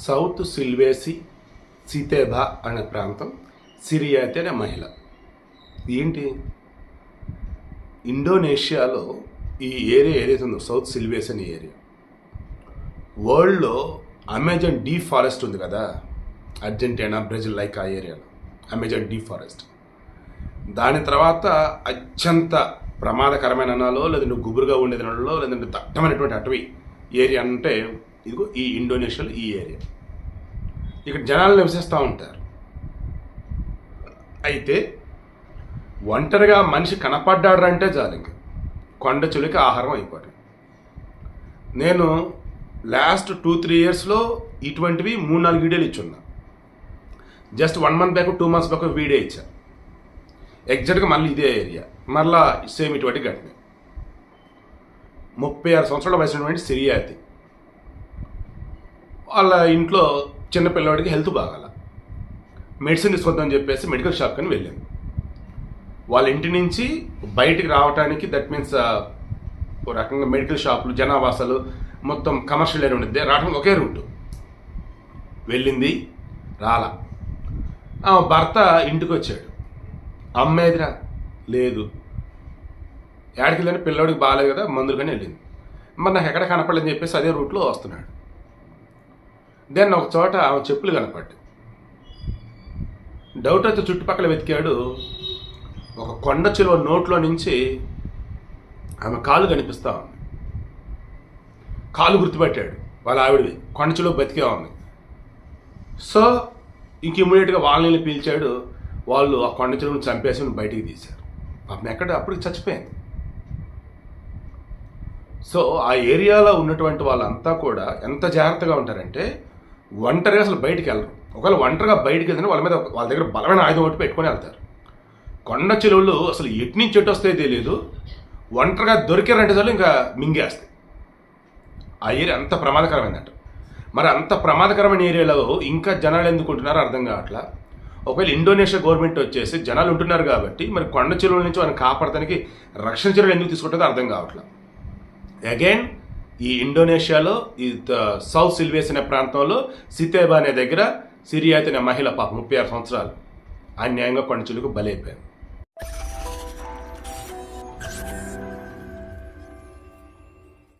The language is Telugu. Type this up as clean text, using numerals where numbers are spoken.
సౌత్ సిల్వేసి సితేబా అనే ప్రాంతం సిరియాతి అనే మహిళ. ఏంటి ఇండోనేషియాలో ఈ ఏరియా ఏదైతే ఉందో సౌత్ సిల్వేసి అనే ఏరియా వరల్డ్లో అమెజాన్ డీ ఫారెస్ట్ ఉంది కదా, అర్జెంటీనా బ్రెజిల్ లైక్ ఆ ఏరియాలో అమెజాన్ డీ ఫారెస్ట్. దాని తర్వాత అత్యంత ప్రమాదకరమైన అనాలో లేదంటే గుబురుగా ఉండేది అనాలో లేదంటే దట్టమైనటువంటి అటవీ ఏరియా అంటే ఇదిగో ఈ ఇండోనేషియాలో ఈ ఏరియా. ఇక్కడ జనాలు నివసిస్తూ ఉంటారు. అయితే ఒంటరిగా మనిషి కనపడ్డాడంటే చాలు ఇంక కొండ చెలుకి ఆహారం అయిపోతుంది. నేను లాస్ట్ 2-3 ఇయర్స్లో ఇటువంటివి 3-4 వీడియోలు ఇచ్చున్నా. Just 1 month back 2 months back video ఇచ్చా. ఎగ్జాక్ట్గా మళ్ళీ ఇదే ఏరియా మళ్ళా సేమ్ ఇటువంటి ఘటన. 36 సంవత్సరాల వయసున్నటువంటి సిరియాతి వాళ్ళ ఇంట్లో చిన్నపిల్లవాడికి హెల్త్ బాగాల, మెడిసిన్ తీసుకొద్దామని చెప్పేసి మెడికల్ షాప్ అని వెళ్ళాను. వాళ్ళ ఇంటి నుంచి బయటికి రావడానికి దట్ మీన్స్ ఒక రకంగా మెడికల్ షాపులు జనావాసాలు మొత్తం కమర్షియల్ ఏరియా ఉండిద్ది, రావడానికి ఒకే రూటు. వెళ్ళింది రాలా. భర్త ఇంటికి వచ్చాడు, అమ్మేదిరా లేదు, ఏడికి వెళ్ళని పిల్లవాడికి బాగాలేదు కదా మందులు కానీ వెళ్ళింది. మరి నాకు ఎక్కడ కనపడలేదని చెప్పేసి అదే రూట్లో వస్తున్నాడు. దెన్ ఒక చోట ఆమె చెప్పులు కనపడ్డాయి. డౌట్ వచ్చి చుట్టుపక్కల వెతికాడు. ఒక కొండ చిలువ నోట్లో నుంచి ఆమె కాలు కనిపిస్తూ ఉంది. కాలు గుర్తుపెట్టాడు, వాళ్ళ ఆవిడది కొండ చిలువ బతికే ఉంది. సో ఇంక ఇమ్మీడియట్గా వాళ్ళని పిలిచాడు. వాళ్ళు ఆ కొండ చిలువను చంపేసి బయటికి తీశారు. పాపం ఎక్కడ అప్పటికి చచ్చిపోయింది. సో ఆ ఏరియాలో ఉన్నటువంటి వాళ్ళంతా కూడా ఎంత జాగ్రత్తగా ఉంటారంటే ఒంటరిగా అసలు బయటికి వెళ్ళరు. ఒకవేళ ఒంటరిగా బయటికి వెళ్తే వాళ్ళ దగ్గర బలమైన ఆయుధం ఒకటి పెట్టుకొని వెళ్తారు. కొండ చెరువులు అసలు ఎటు నుంచి ఎటు వస్తాయో తెలియదు, ఒంటరిగా దొరికారంటే చాలు ఇంకా మింగేస్తాయి. ఆ ఏరియా అంత ప్రమాదకరమైందంట. మరి అంత ప్రమాదకరమైన ఏరియాలో ఇంకా జనాలు ఎందుకు ఉంటున్నారో అర్థం కావట్లా. ఒకవేళ ఇండోనేషియా గవర్నమెంట్ వచ్చేసి జనాలు ఉంటున్నారు కాబట్టి మరి కొండ చెరువుల నుంచి వాళ్ళని కాపాడటానికి రక్షణ చర్యలు ఎందుకు తీసుకుంటుందో అర్థం కావట్లా. అగైన్ ఈ ఇండోనేషియాలో ఈ సౌత్ సిల్వేస్ అనే ప్రాంతంలో సితేబా అనే దగ్గర సిరియాతి అనే మహిళ పాప 36 సంవత్సరాలు అన్యాయంగా కొండ చెలుకు బలైపోయారు.